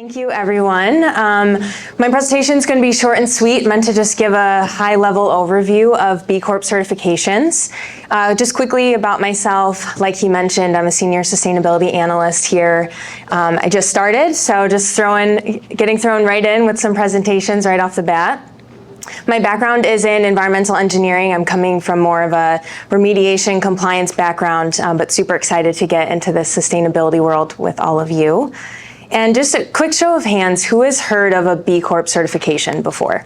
Thank you, everyone. My presentation is going to be short and sweet, meant to just give a high-level overview of B-Corp certifications. Just quickly about myself, like he mentioned, I'm a senior sustainability analyst here. I just started, so just getting thrown right in with some presentations right off the bat. My background is in environmental engineering. I'm coming from more of a remediation compliance background, but super excited to get into the sustainability world with all of you. And just a quick show of hands, who has heard of a B Corp certification before?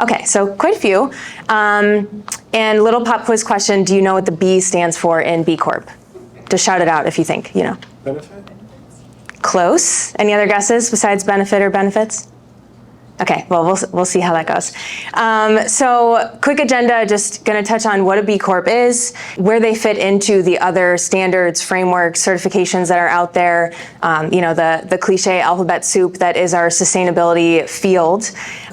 Okay, so quite a few. And little pop quiz question, do you know what the B stands for in B Corp? Just shout it out if you think, you know. Benefit? Close. Any other guesses besides benefit or benefits? Okay, well, we'll see how that goes. So quick agenda, just going to touch on what a B Corp is, where they fit into the other standards, frameworks, certifications that are out there, you know, the cliche alphabet soup that is our sustainability field,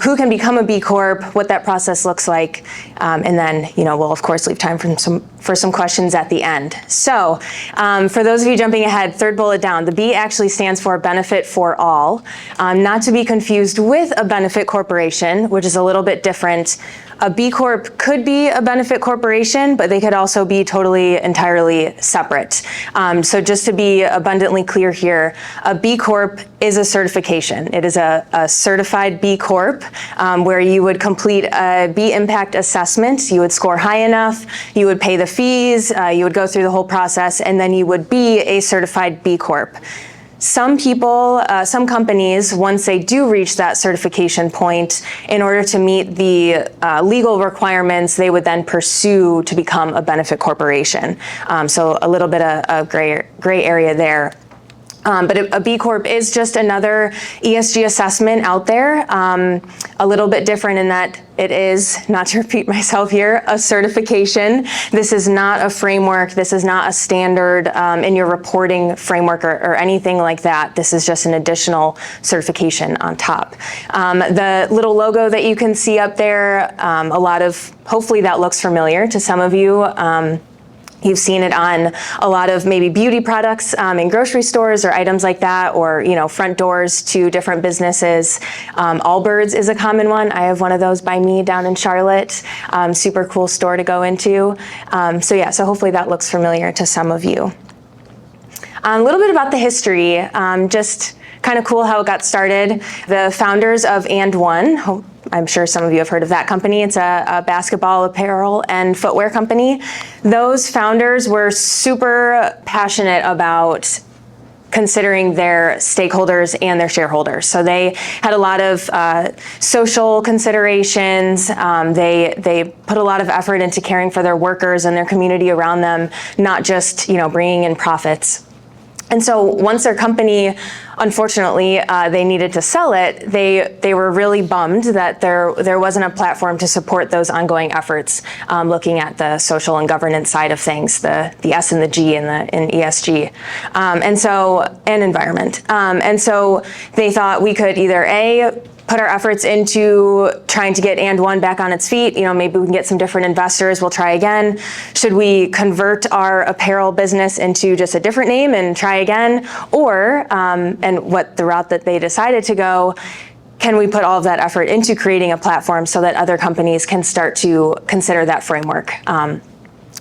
who can become a B Corp, what that process looks like, and then, you know, we'll of course leave time for some questions at the end. So for those of you jumping ahead, third bullet down, the B actually stands for benefit for all, not to be confused with a benefit corporation, which is a little bit different. A B Corp could be a benefit corporation, but they could also be entirely separate. So just to be abundantly clear here, a B Corp is a certification. It is a certified B Corp where you would complete a B impact assessment. You would score high enough, you would pay the fees, you would go through the whole process, and then you would be a certified B Corp. Some people, some companies, once they do reach that certification point, in order to meet the legal requirements, they would then pursue to become a benefit corporation. So a little bit of gray area there. But a B Corp is just another ESG assessment out there, a little bit different in that it is, not to repeat myself here, a certification. This is not a framework. This is not a standard in your reporting framework or anything like that. This is just an additional certification on top. The little logo that you can see up there, hopefully that looks familiar to some of you. You've seen it on a lot of maybe beauty products in grocery stores or items like that, or, you know, front doors to different businesses. Allbirds is a common one. I have one of those by me down in Charlotte. Super cool store to go into. So hopefully that looks familiar to some of you. A little bit about the history, just kind of cool how it got started. The founders of And One, I'm sure some of you have heard of that company. It's a basketball apparel and footwear company. Those founders were super passionate about considering their stakeholders and their shareholders. So they had a lot of social considerations. They put a lot of effort into caring for their workers and their community around them, not just, you know, bringing in profits. And so once their company, unfortunately, they needed to sell it, they were really bummed that there wasn't a platform to support those ongoing efforts, looking at the social and governance side of things, the S and the G in ESG, and environment. And so they thought we could either put our efforts into trying to get And One back on its feet. You know, maybe we can get some different investors. We'll try again. Should we convert our apparel business into just a different name and try again? Or, and what the route that they decided to go, can we put all of that effort into creating a platform so that other companies can start to consider that framework?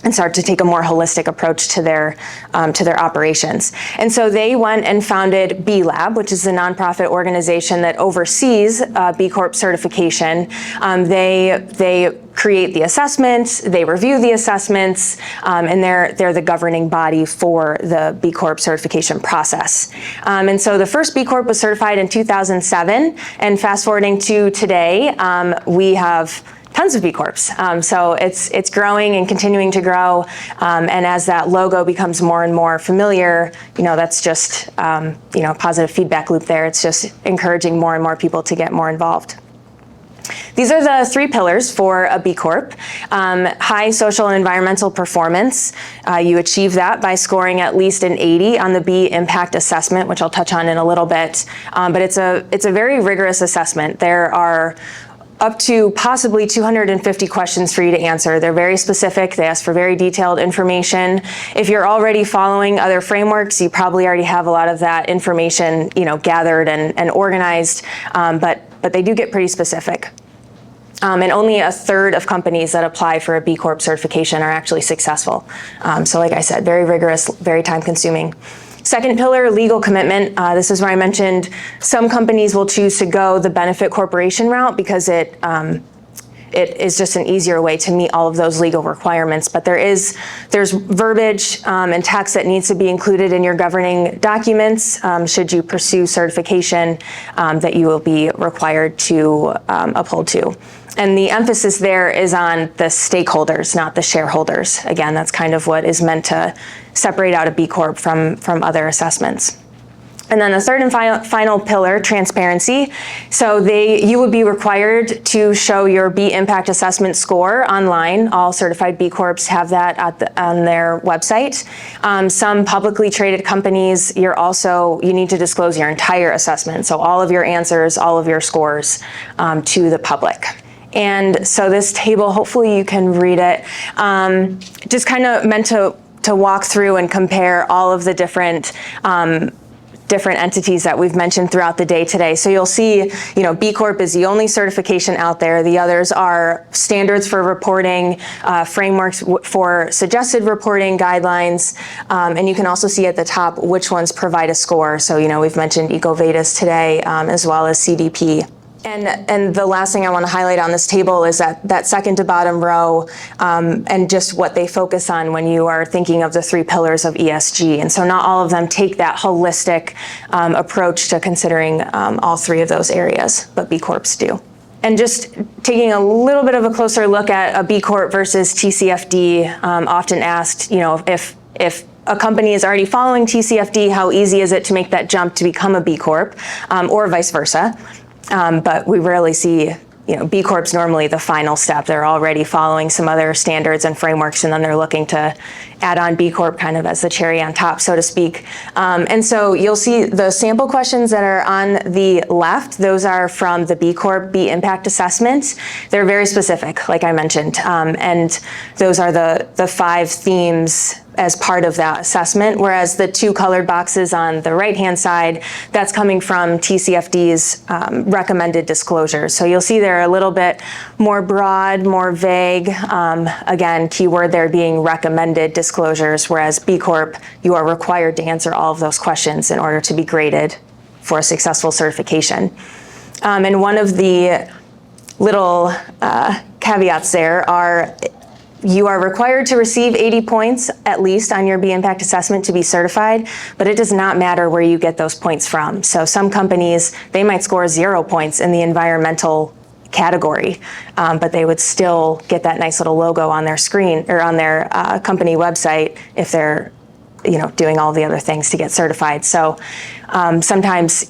And start to take a more holistic approach to their operations. And so they went and founded B Lab, which is a nonprofit organization that oversees B Corp certification. They create the assessments, they review the assessments, and they're the governing body for the B Corp certification process. And so the first B Corp was certified in 2007, and fast forwarding to today, we have tons of B Corps. So it's growing and continuing to grow. And as that logo becomes more and more familiar, you know, that's just, you know, positive feedback loop there. It's just encouraging more and more people to get more involved. These are the three pillars for a B Corp. High social and environmental performance. You achieve that by scoring at least an 80 on the B impact assessment, which I'll touch on in a little bit. But it's a very rigorous assessment. There are up to possibly 250 questions for you to answer. They're very specific. They ask for very detailed information. If you're already following other frameworks, you probably already have a lot of that information, gathered and organized, but they do get pretty specific. And only a third of companies that apply for a B Corp certification are actually successful. So like I said, very rigorous, very time consuming. Second pillar, legal commitment. This is where I mentioned some companies will choose to go the benefit corporation route because it is just an easier way to meet all of those legal requirements. But there's verbiage and text that needs to be included in your governing documents should you pursue certification that you will be required to uphold to. And the emphasis there is on the stakeholders, not the shareholders. Again, that's kind of what is meant to separate out a B Corp from other assessments. And then the third and final pillar, transparency. So you would be required to show your B impact assessment score online. All certified B Corps have that on their website. Some publicly traded companies, you need to disclose your entire assessment. So all of your answers, all of your scores to the public. And so this table, hopefully you can read it, just kind of meant to walk through and compare all of the different entities that we've mentioned throughout the day today. So you'll see, B Corp is the only certification out there. The others are standards for reporting, frameworks for suggested reporting guidelines, and you can also see at the top which ones provide a score. So, we've mentioned EcoVadis today, as well as CDP. And the last thing I want to highlight on this table is that second to bottom row and just what they focus on when you are thinking of the three pillars of ESG. And so not all of them take that holistic approach to considering all three of those areas, but B Corps do. And just taking a little bit of a closer look at a B Corp versus TCFD, often asked, if a company is already following TCFD, how easy is it to make that jump to become a B Corp, or vice versa? But we rarely see, B Corp's normally the final step. They're already following some other standards and frameworks, and then they're looking to add on B Corp kind of as the cherry on top, so to speak. And so you'll see the sample questions that are on the left. Those are from the B Corp B Impact Assessment. They're very specific, like I mentioned, and those are the 5 themes as part of that assessment, whereas the 2 colored boxes on the right-hand side, that's coming from TCFD's recommended disclosures. So you'll see they're a little bit more broad, more vague. Again, keyword there being recommended disclosures, whereas B Corp, you are required to answer all of those questions in order to be graded for a successful certification. And one of the little caveats there are you are required to receive 80 points at least on your B Impact assessment to be certified, but it does not matter where you get those points from. So some companies, they might score 0 points in the environmental category, but they would still get that nice little logo on their screen or on their company website if they're doing all the other things to get certified. So sometimes,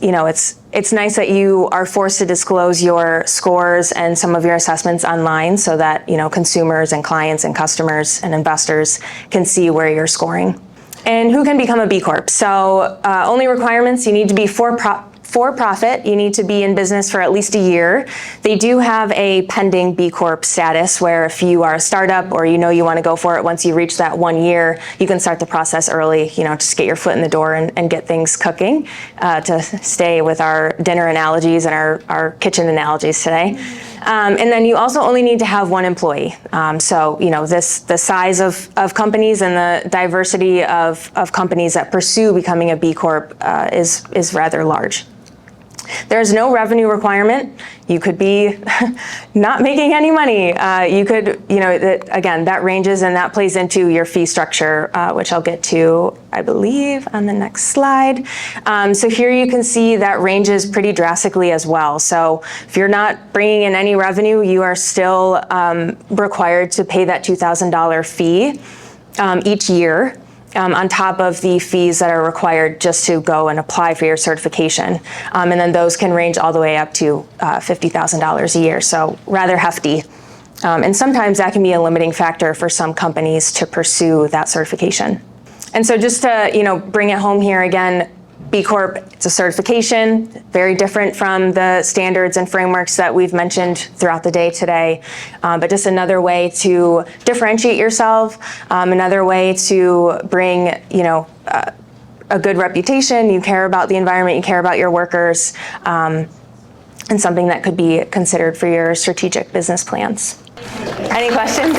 it's nice that you are forced to disclose your scores and some of your assessments online so that, consumers and clients and customers and investors can see where you're scoring. And who can become a B Corp? So only requirements, you need to be for-profit, you need to be in business for at least a year. They do have a pending B Corp status where if you are a startup or you want to go for it, once you reach that 1 year, you can start the process early, just get your foot in the door and get things cooking, to stay with our dinner analogies and our kitchen analogies today. And then you also only need to have 1 employee. So, the size of companies and the diversity of companies that pursue becoming a B Corp is rather large. There's no revenue requirement. You could be not making any money. You could, again, that ranges and that plays into your fee structure, which I'll get to, I believe, on the next slide. So here you can see that ranges pretty drastically as well. So if you're not bringing in any revenue, you are still required to pay that $2,000 fee each year. On top of the fees that are required just to go and apply for your certification. And then those can range all the way up to $50,000 a year, so rather hefty. And sometimes that can be a limiting factor for some companies to pursue that certification. And so just to bring it home here again, B Corp, it's a certification, very different from the standards and frameworks that we've mentioned throughout the day today, but just another way to differentiate yourself, another way to bring, a good reputation. You care about the environment, you care about your workers, and something that could be considered for your strategic business plans. Any questions?